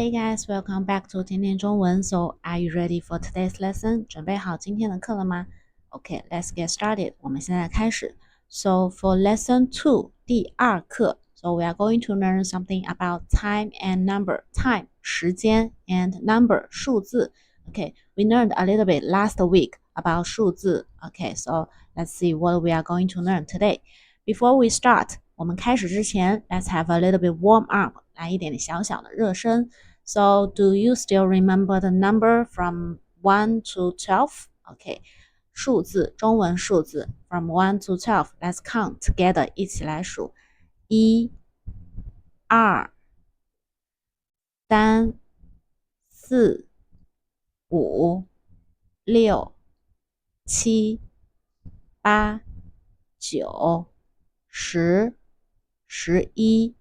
Hey guys, welcome back to 甜甜中文. So, are you ready for today's lesson? 准备好今天的课了吗? Okay, let's get started. 我们现在开始. So, for lesson 2, 第二课, so we are going to learn something about time and number. Time, 时间 and number, 数字. Okay, we learned a little bit last week about 数字. Okay, so let's see what we are going to learn today. Before we start, 我们开始之前 let's have a little bit warm up. 来一点小小的热身。So, do you still remember the number from 1 to 12? Okay, 数字，中文数字 from 1 to 12. Let's count together. 一起来数。1、2、3、4、5、6、7、8、9、10、11、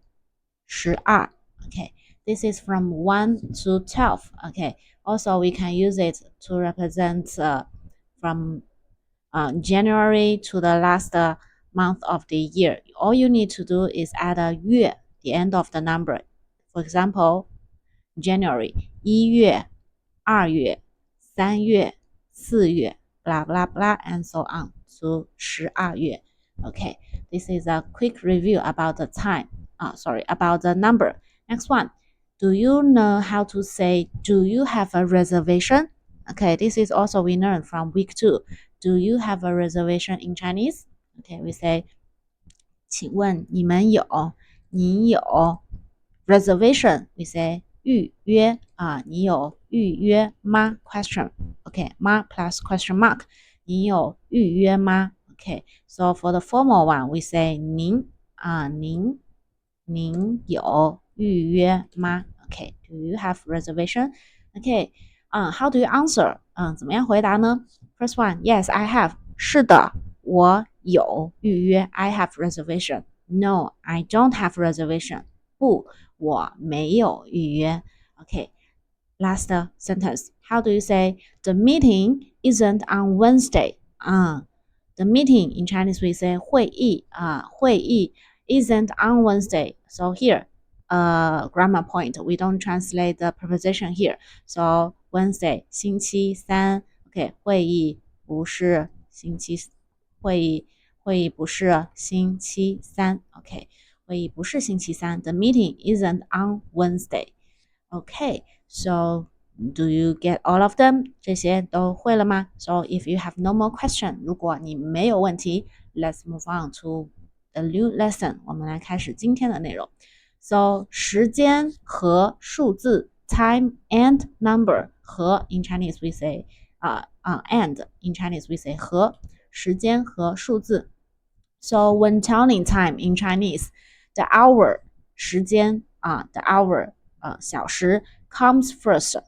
12. Okay, this is from 1 to 12. Okay, also we can use it to represent from January to the last month of the year. All you need to do is add a 月, the end of the number. For example, January, 1月、2月、3月、4月 blah blah blah and so on to 12月. Okay, this is a quick review about the time. About the number. Next one. Do you know how to say, do you have a reservation? Okay, this is also we learned from week 2. Do you have a reservation in Chinese? Okay, we say, 请问你们有, 你有 reservation, we say 预约你有预约吗 question. Okay, 吗 plus question mark. 你有预约吗 Okay, so for the formal one, we say 您有预约吗 Okay, do you have reservation? Okay, how do you answer? 怎么样回答呢 First one, yes, I have. 是的，我有预约 I have reservation. No, I don't have reservation. 不，我没有预约 Okay, last sentence. How do you say the meeting isn't on Wednesday? The meeting in Chinese we say 会议会议 isn't on Wednesday. So here, grammar point. We don't translate the preposition here. So Wednesday 星期三 Okay, 会议不是星期会议不是星期三 Okay, 会议不是星期三 The meeting isn't on Wednesday. Okay, so do you get all of them? 这些都会了吗 So if you have no more question, 如果你没有问题 let's move on to the new lesson. 我们来开始今天的内容。So 时间和数字 time and number 和 in Chinese we say and in Chinese we say 和时间和数字。So when telling time in Chinese, the hour 时间the hour 小时 comes first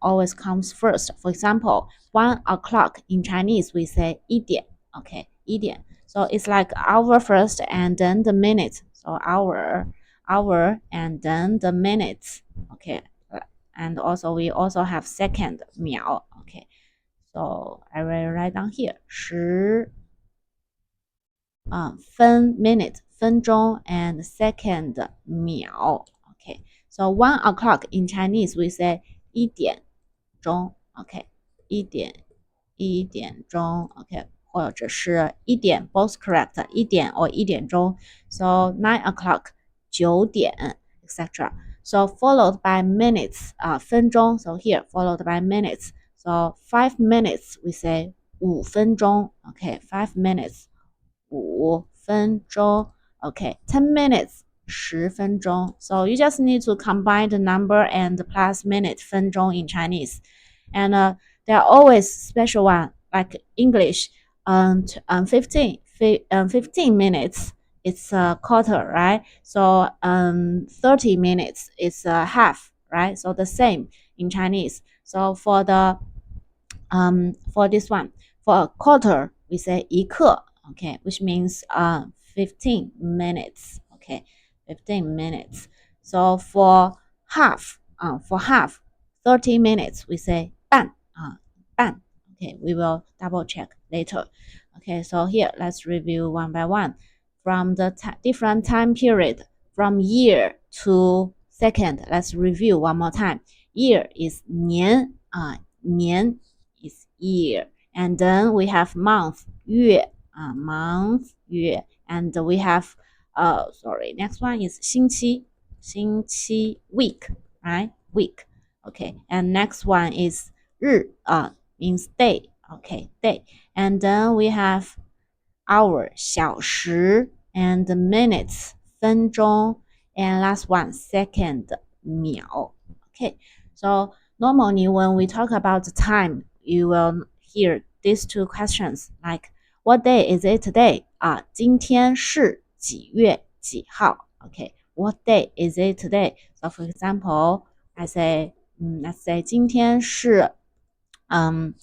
always comes first. For example, 1 o'clock in Chinese we say 一点 Okay, 一点 So it's like hour first and then the minute. So hour and then the minutes. Okay, and also we also have second 秒 Okay, so I will write down here 十分 minute 分钟 and second 秒 Okay, so 1 o'clock in Chinese we say 一点钟 Okay, 一点钟 Okay, 或者是一点 both correct 一点 or 一点钟 So 9 o'clock 9点 etc. So followed by minutes 分钟 So here followed by minutes. So 5 minutes we say 5分钟 Okay, 5 minutes 5分钟 Okay, 10 minutes 10分钟 So you just need to combine the number and the plus minute 分钟 in Chinese. And there are always special one like English 15 minutes it's a quarter, right? So 30 minutes is a half, right? So the same in Chinese. So for the for this one, for a quarter, we say 一刻 Okay, which means 15 minutes. Okay, 15 minutes. So for half, 30 minutes, we say 半 半 Okay, we will double check later. Okay, so here let's review one by one. From the different time period, from year to Second, let's review one more time. Year is 年年 is year. And then we have month, 月 month, 月. And we have, next one is 星期 week, right? Week. Okay. And next one is 日 means day. Okay, day. And then we have hour, 小时 and minutes, 分钟 and last one, second, 秒. Okay, so normally when we talk about time, you will hear these two questions like, what day is it today? 今天是几月几号? Okay, what day is it today? So for example, I say, let's say 今天是7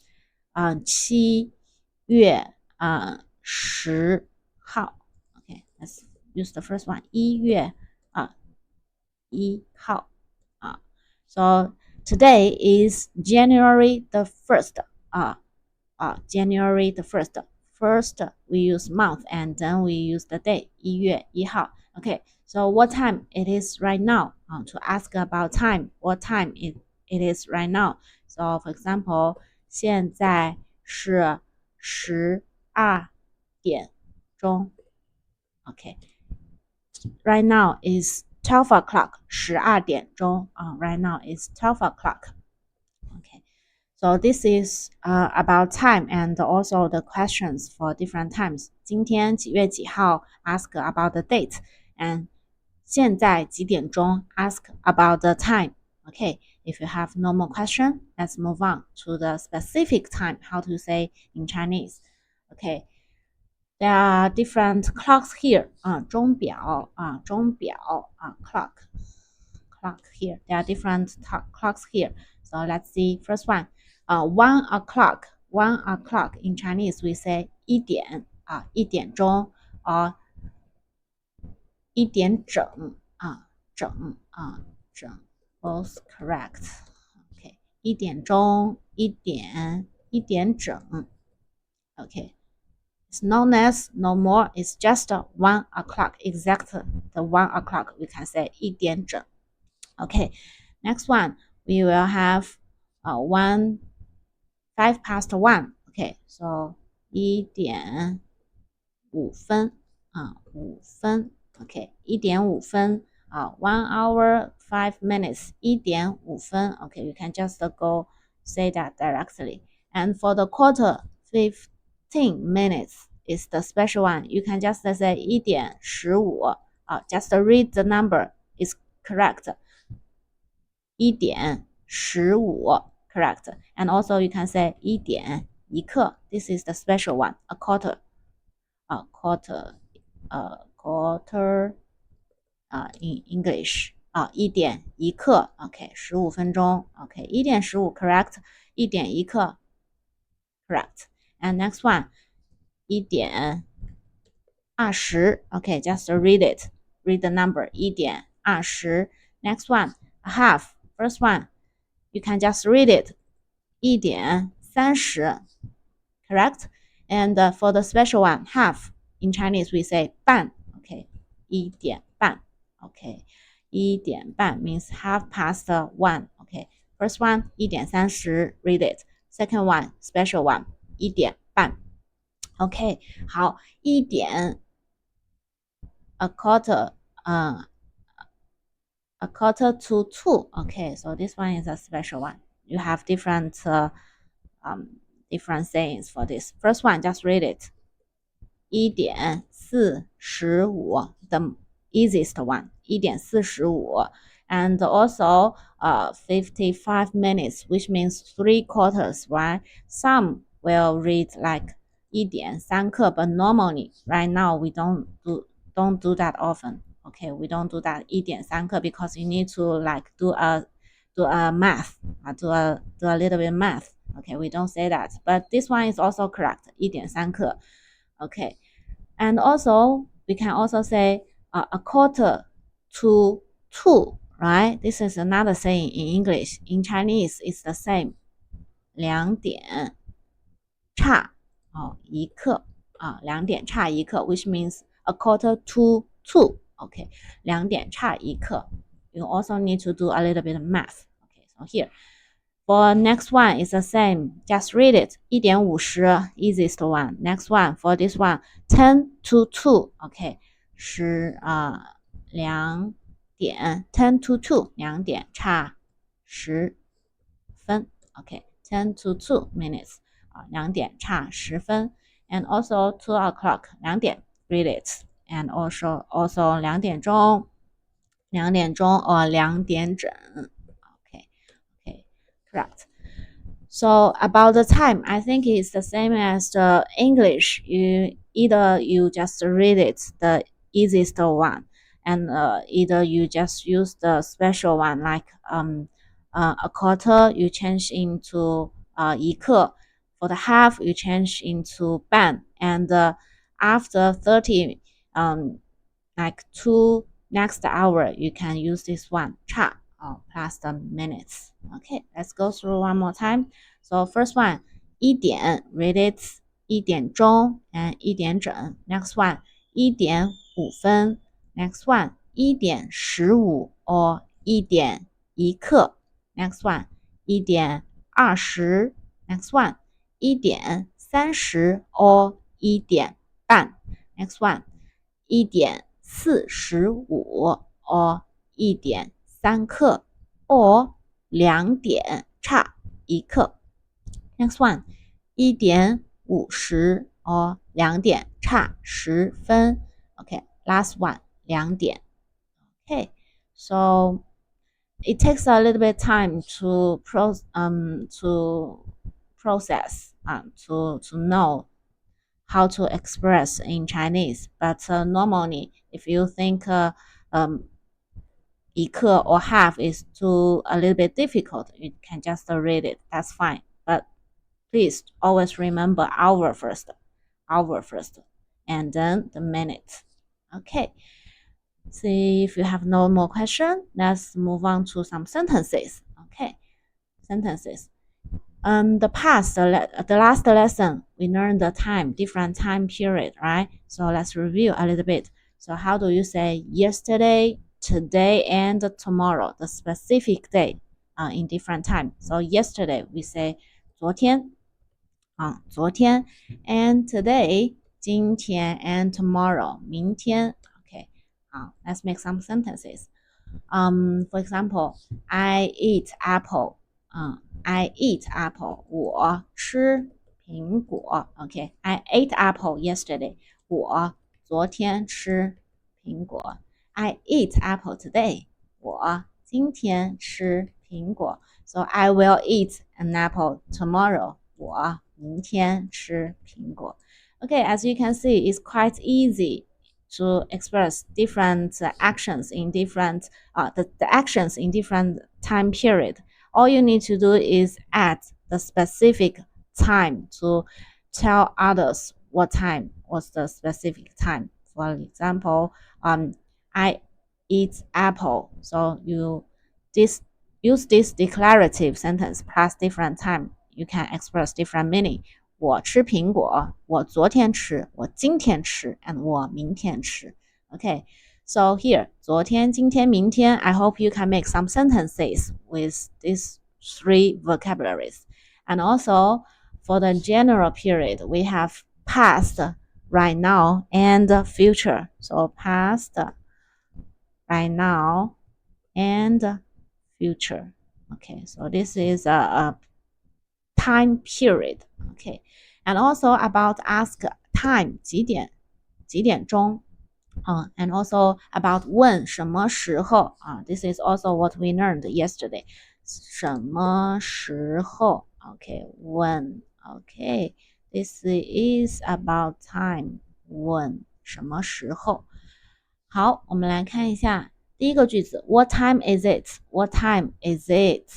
月10号 Okay, let's use the first one. 1月1号So today is January the 1st. January the 1st. First, we use month and then we use the day. 1月1号 Okay, so what time it is right now? To ask about time, what time it is right now. So for example, 现在是12点钟 Okay, right now is 12 o'clock. 12点钟 right now is 12 o'clock. Okay, so this is about time and also the questions for different times. 今天几月几号 ask about the date and 现在几点钟 ask about the time. Okay, if you have no more question, let's move on to the specific time, how to say in Chinese. Okay, there are different clocks here. 钟表 clock here. There are different clocks here. So let's see. First one, 1 o'clock. 1 o'clock in Chinese we say 一点1点钟 or 1点整整 both correct. Okay, 1点钟1点整 Okay, it's known as no more. It's just 1 o'clock. Exact the 1 o'clock we can say 1点整 Okay, next one we will have 5 past 1. Okay, so 1点5分5分 Okay, 1点5分1 hour 5 minutes 1点5分 Okay, you can just go say that directly. And for the quarter, 15 minutes is the special one. You can just say 1点15 just read the number is correct. 1点15 correct. And also you can say 1点1刻 This is the special one. A quarter. Quarter in English 1点1刻 OK 15分钟 OK 1点15 correct 1点1刻 correct and next one 1点20 OK just read it read the number 1点20 next one a half first one you can just read it 1点30 correct and for the special one half in Chinese we say 半 OK 1点半 OK 1点半 means half past 1 OK first one 1点30 read it second one special one 1点半 OK 好1点 a quarter a quarter to 2 Okay, so this one is a special one you have different different sayings for this first one just read it 1点45 the easiest one 1点45 and also 55 minutes which means 3 quarters right some will read like 1点3刻 but normally right now we don't do that often okay we don't do that 1点3刻 because you need to like do a math do a little bit math okay we don't say that but this one is also correct 1点3刻 okay and also we can also say a quarter to 2 right this is another saying in English in Chinese it's the same 2点差1刻2点差1刻 which means a quarter to 2 okay 2点差1刻 you also need to do a little bit of math. Okay, so here. For next one is the same. Just read it. 1:50, easiest one. Next one for this one, 10 to 2. Okay, 2点 10 to 2 2点差10分。Okay, 10 to 2 minutes 2点差10分。And also 2 o'clock 2点 read it. And also 2点钟 or 2点整。Okay, okay, correct. So about the time, I think it's the same as the English. Either you just read it, the easiest one, and either you just use the special one like a quarter you change into 一刻. For the half you change into 半, and after 30 like 2 next hour you can use this one 差 plus the minutes. Okay, let's go through one more time. So first one, 1点 read it 1点钟 and 1点整. Next one, 1点5分. Next one, 1点15 or 1点一刻. Next one, 1点20. Next one, 1点30 or 1点半. Next one, 1点45 or 1点3刻 or 2点差1刻. Next one, 1点50 or 2点差10分. Okay, last one, 2点. Okay, so it takes a little bit of time to process to know how to express in Chinese. But normally, if you think 一刻 or half is too a little bit difficult, you can just read it. That's fine. But please always remember hour first, and then the minute. Okay. See if you have no more question. Let's move on to some sentences. Okay, sentences. The last lesson we learned the time, different time period, right? So let's review a little bit. So how do you say yesterday, today, and tomorrow? The specific day, in different time. So yesterday we say 昨天, 昨天, and today 今天 and tomorrow 明天. Okay, let's make some sentences. For example, I eat apple. I eat apple. 我吃苹果. Okay, I ate apple yesterday. 我昨天吃苹果. I eat apple today. 我今天吃苹果. So I will eat an apple tomorrow. 我明天吃苹果. Okay, as you can see, it's quite easy to express different actions in different the actions in different time period. All you need to do is add the specific time to tell others what time was the specific time. For example, I eat apple. So use this declarative sentence plus different time. You can express different meaning. 我吃苹果，我昨天吃，我今天吃 and 我明天吃. Okay, so here, 昨天, 今天, 明天, I hope you can make some sentences with these 3 vocabularies. And also, for the general period, we have past, right now, and future. So past, right now, and future. Okay, so this is a time period. Okay, and also about ask time 几点钟 and also about when 什么时候 this is also what we learned yesterday. 什么时候 okay, when. Okay, this is about time. When 什么时候。好，我们来看一下第一个句子 What time is it? What time is it?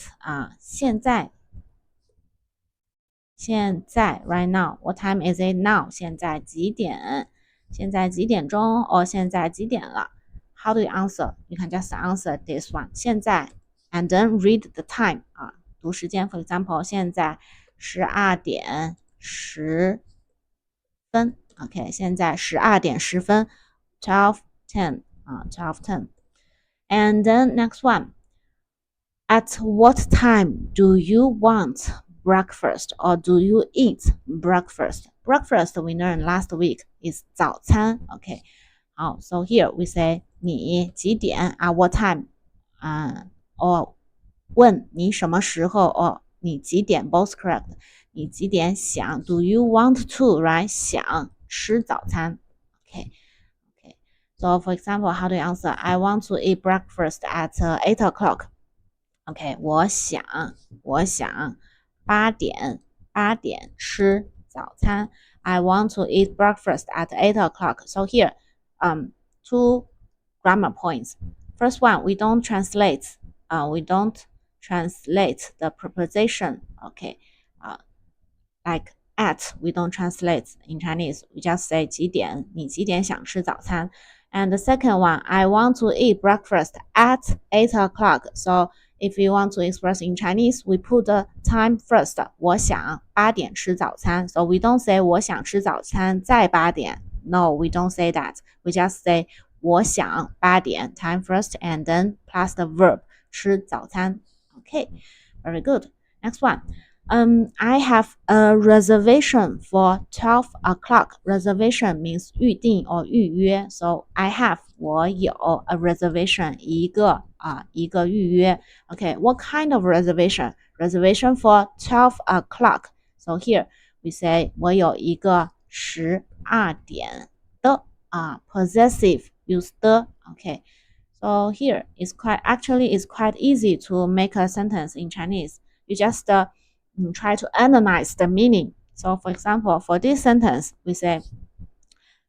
现在 right now. What time is it now? 现在几点？现在几点钟？ or 现在几点了？ How do you answer? You can just answer this one. 现在 and then read the time 读时间 For example, 现在12:10 OK, 现在12:10 12:10 12:10 And then next one, at what time do you want breakfast or do you eat breakfast? Breakfast we learned last week is 早餐. Okay. So here we say 你几点 at what time? Or 问你什么时候 or 你几点 both correct. 你几点想 do you want to, right? 想吃早餐. Okay. Okay. So for example, how do you answer? I want to eat breakfast at 8 o'clock. OK，我想八点吃早餐。I want to eat breakfast at 8 o'clock. So here, two grammar points. First one, we don't translate. We don't translate the preposition. OK, like at, we don't translate in Chinese. We just say 几点，你几点想吃早餐？ And the second one, I want to eat breakfast at 8 o'clock. So if you want to express in Chinese, we put the time first. 我想八点吃早餐. So we don't say 我想吃早餐在八点. No, we don't say that. We just say 我想八点 time first and then plus the verb 吃早餐. Okay, very good. Next one. I have a reservation for 12 o'clock. Reservation means 预定 or 预约. So I have 我有 a reservation 一个预约. Okay, what kind of reservation? Reservation for 12 o'clock. So here we say 我有一个12点的possessive use 的. Okay. So here it's quite easy to make a sentence in Chinese. You just try to analyze the meaning. So for example, for this sentence, we say,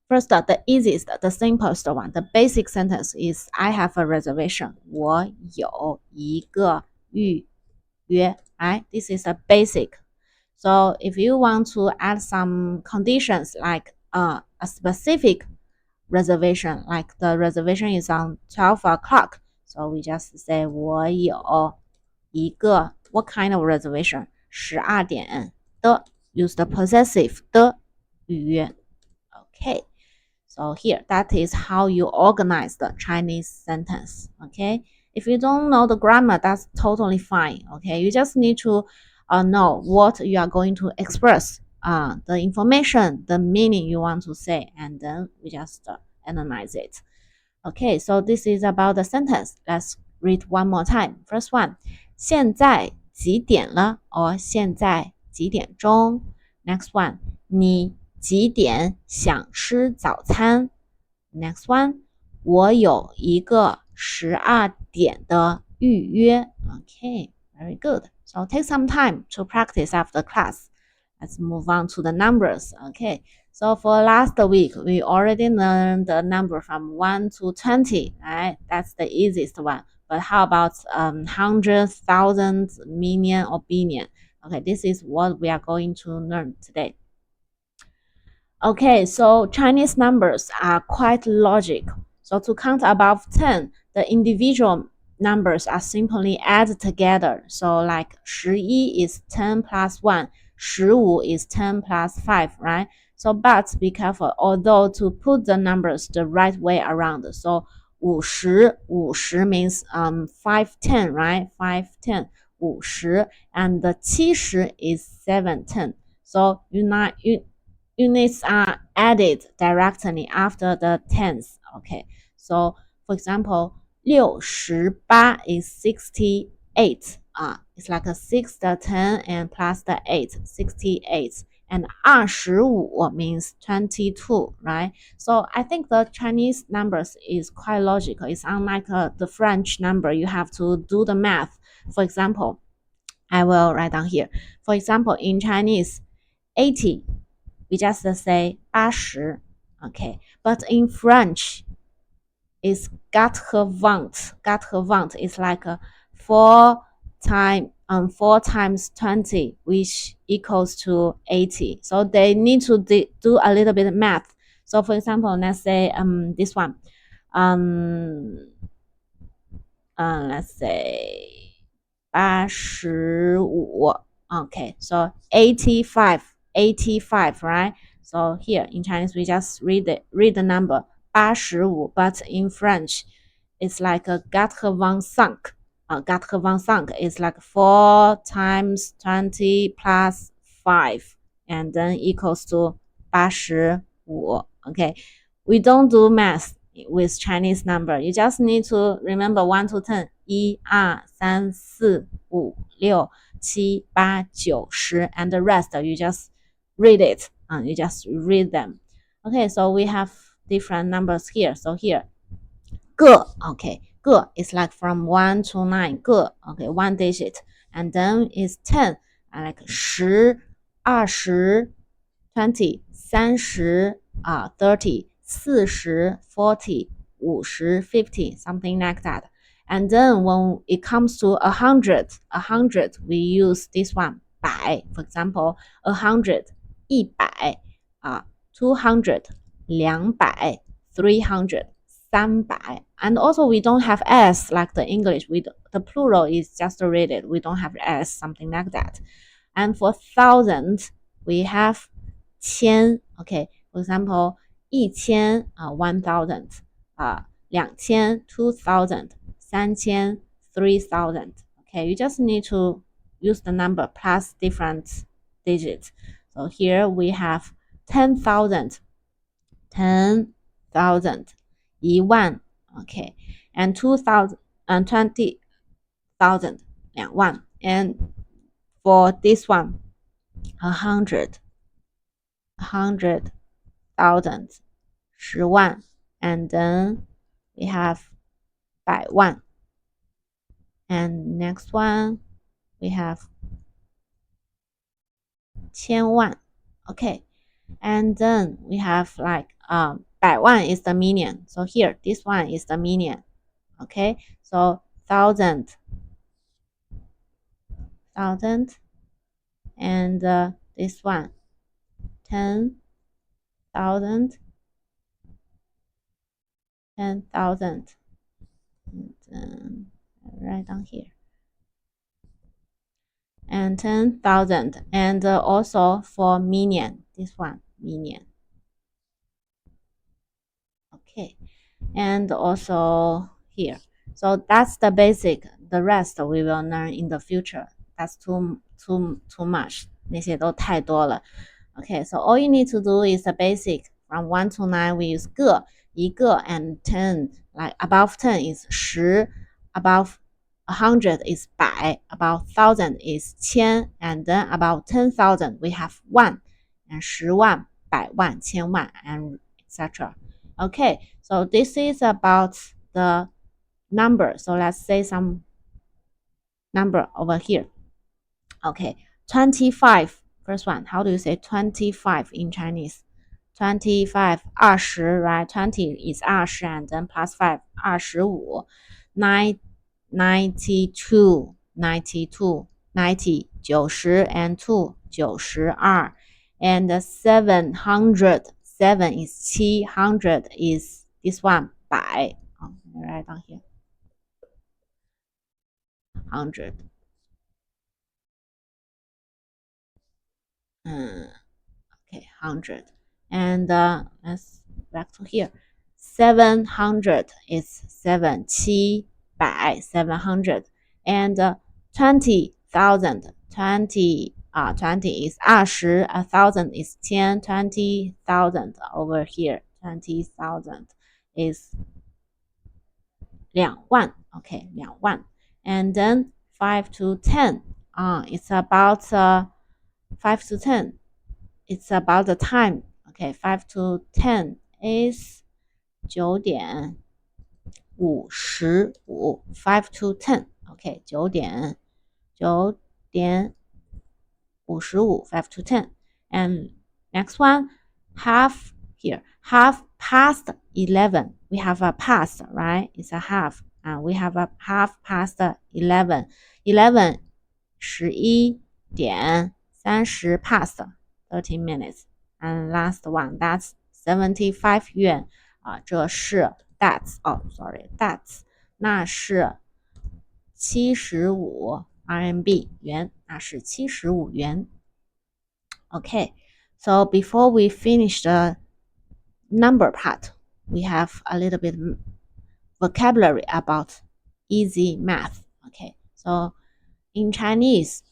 first, the easiest, the simplest one, the basic sentence is I have a reservation. 我有一个预约. Right? This is a basic. So if you want to add some conditions like a specific reservation, like the reservation is on 12 o'clock, so we just say 我有一个 what kind of reservation? 12点的 use the possessive 的预约. Okay. So here, that is how you organize the Chinese sentence. Okay. If you don't know the grammar, that's totally fine. Okay. You just need to know what you are going to express, the information, the meaning you want to say, and then we just analyze it. Okay. So this is about the sentence. Let's read one more time. First one. 现在几点了 or 现在几点钟 Next one, 你几点想吃早餐 Next one, 我有一个12点的预约 Okay, very good. So take some time to practice after class. Let's move on to the numbers. Okay, so for last week, we already learned the number from 1 to 20, right? That's the easiest one. But how about hundreds, thousands, million, or billion? Okay, this is what we are going to learn today. Okay, so Chinese numbers are quite logic. So to count above 10, the individual numbers are simply added together. So like 11 is 10 plus 1, 15 is 10 plus 5, right? So but be careful, although to put the numbers the right way around. So 50 means 510, right? 510, 50, and the 70 is 710. So units are added directly after the tens. Okay, so for example, 68 is 68. It's like a 6, the 10, and plus the 8, 68. And 25 means 22, right? So I think the Chinese numbers is quite logical. It's unlike the French number. You have to do the math. For example, I will write down here. For example, in Chinese, 80, we just say 80. Okay, but in French, it's 80. 80 is like a 4 times 20, which equals to 80. So they need to do a little bit of math. So for example, let's say this one. Let's say 85. Okay, so 85, right? So here in Chinese we just read the number 85, but in French it's like a Gatherwansunk. Gatherwansunk is like 4 times 20 plus 5 and then equals to 85. Okay, we don't do math with Chinese number. You just need to remember 1 to 10. 1, 2, 3, 4, 5, 6, 7, 8, 9, 10, and the rest you just read it. You just read them. Okay, so we have different numbers here. So here, 个, okay, 个 is like from 1 to 9, 个, okay, one digit, and then is 10, like 10, 20, 30, 30, 40, 50, something like that. And then when it comes to 100, we use this one, 百, for example, 100, 100, 200, 200, 300, 300. And also we don't have s like the English. The plural is just read it. We don't have s, something like that. And for thousand, we have 千. Okay, for example, 1000, 1000, 2000, 2000, 3000, 3000. Okay, you just need to use the number plus different digits. So here we have 10,000, 10,000, 1,000, okay, and 2,000 and 20,000, 2,000, and for this one, 100,000, 10,000, and then we have 100,000, and next one we have 1,000,000, okay, and then we have like 100,000 is the million. So here, this one is the million. Okay, so 1,000, 1,000, and this one 10,000, 10,000, and right down here, and 10,000, and also for million, this one million. Okay, and also here. So that's the basic. The rest we will learn in the future. That's too much. 那些都太多了。Okay, so all you need to do is the basic. From 1 to 9 we use 个, 一个, and 10. Like above 10 is 10, above 100 is 百, above 1000 is 千, and then about 10,000 we have 万, and 10,000, 百万, 千万, and etc. Okay, so this is about the number. So let's say some number over here. Okay, 25. First one, how do you say 25 in Chinese? 25, 20, right? 20 is 20, and then plus 5, 25. 92, 92, 90, 90, and 2, 92. And 700, 7 is 700 is this one, 百. Right down here. 100. Okay, 100. And let's back to here. 700 is 7, 700, 700. And 20,000, 20, 20 is 20, 1,000 is 10, 20,000 over here. 20,000 is 2,000. Okay, 2,000. And then 5 to 10. It's about 5 to 10. It's about the time. Okay, 5 to 10 is 9:55. 5 to 10. Okay, 9:55. 5 to 10. And next one, half here. Half past 11. We have a past, right? It's a half. We have a half past 11. 11, 11:30 past 13 minutes. And last one, that's 75 yuan. 这是 that's that's 那是75 RMB 元，那是75元。Okay, so before we finish the number part, we have a little bit vocabulary about easy math. Okay, so in Chinese,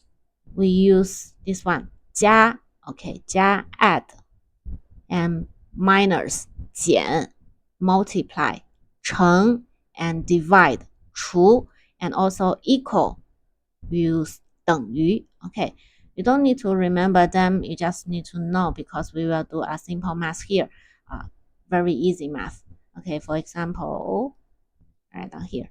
we use this one 加 okay 加 add and minus 减 multiply 乘 and divide 除 and also equal we use 等于 okay you don't need to remember them you just need to know because we will do a simple math here very easy math okay for example right down here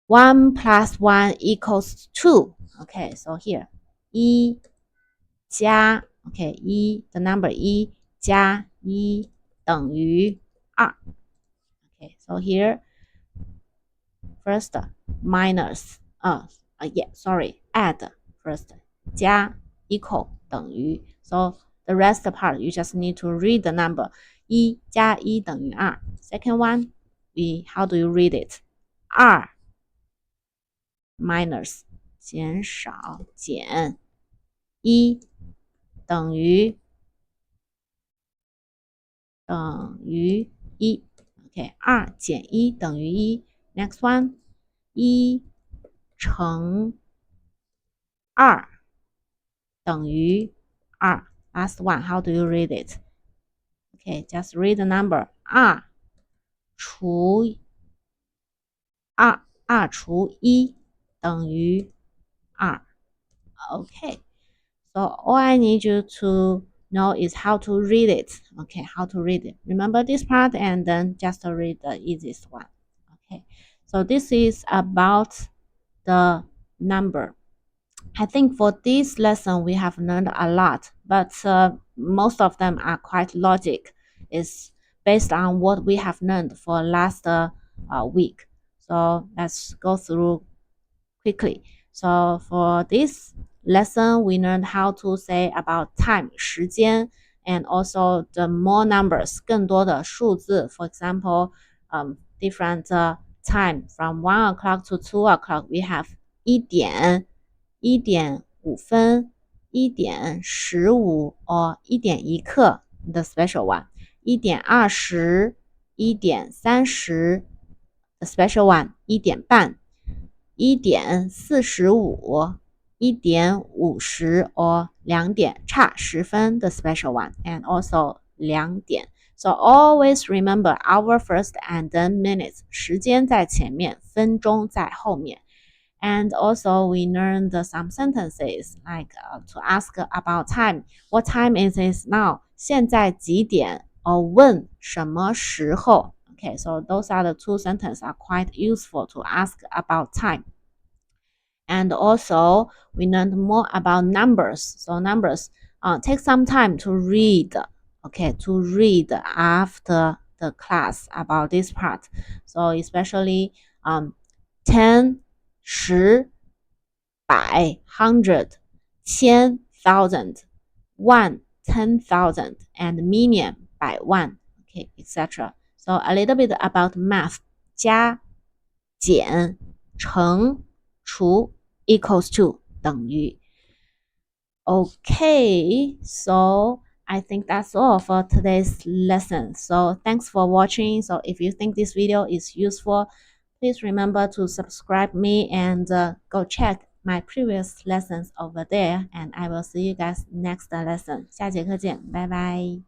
1 plus 1 equals 2 okay so here 一加 okay 一 the number 一加一等于2 okay so here first minus yeah sorry add first 加 equal 等于 so the rest part you just need to read the number 一加一等于2 second one how do you read it 2 minus 减少减1等于1 OK 2减1等于1 next one 1乘2等于2 last one how do you read it okay just read the number 2除1等于2 okay so all I need you to know is how to read it okay how to read it remember this part and then just read the easiest one okay so this is about the number I think for this lesson we have learned a lot but most of them are quite logic it's based on what we have learned for last week so let's go through quickly so for this lesson we learned how to say about time 时间 and also the more numbers 更多的数字 for example different time from 1 o'clock to 2 o'clock we have 1点1点5分1点15 or 1点1刻 the special one 1点20 1点30 the special one 1点半1点45 1点50 or 2点差10分 the special one and also 2点 so always remember hour first and then minutes 时间在前面分钟在后面and also we learned some sentences like to ask about time what time is it now 现在几点 or 问什么时候Okay, so those are the two sentences are quite useful to ask about time. And also, we learned more about numbers. So numbers, take some time to read. Okay, to read after the class about this part. So especially 10, 10, 百 hundred, 千 thousand, 1 10,000, and million 百万. Okay, etc. So a little bit about math. 加、减、乘、除 equals to 等于 Okay, so I think that's all for today's lesson. So thanks for watching. So if you think this video is useful, please remember to subscribe me and go check my previous lessons over there. And I will see you guys next lesson. 下节课见，拜拜。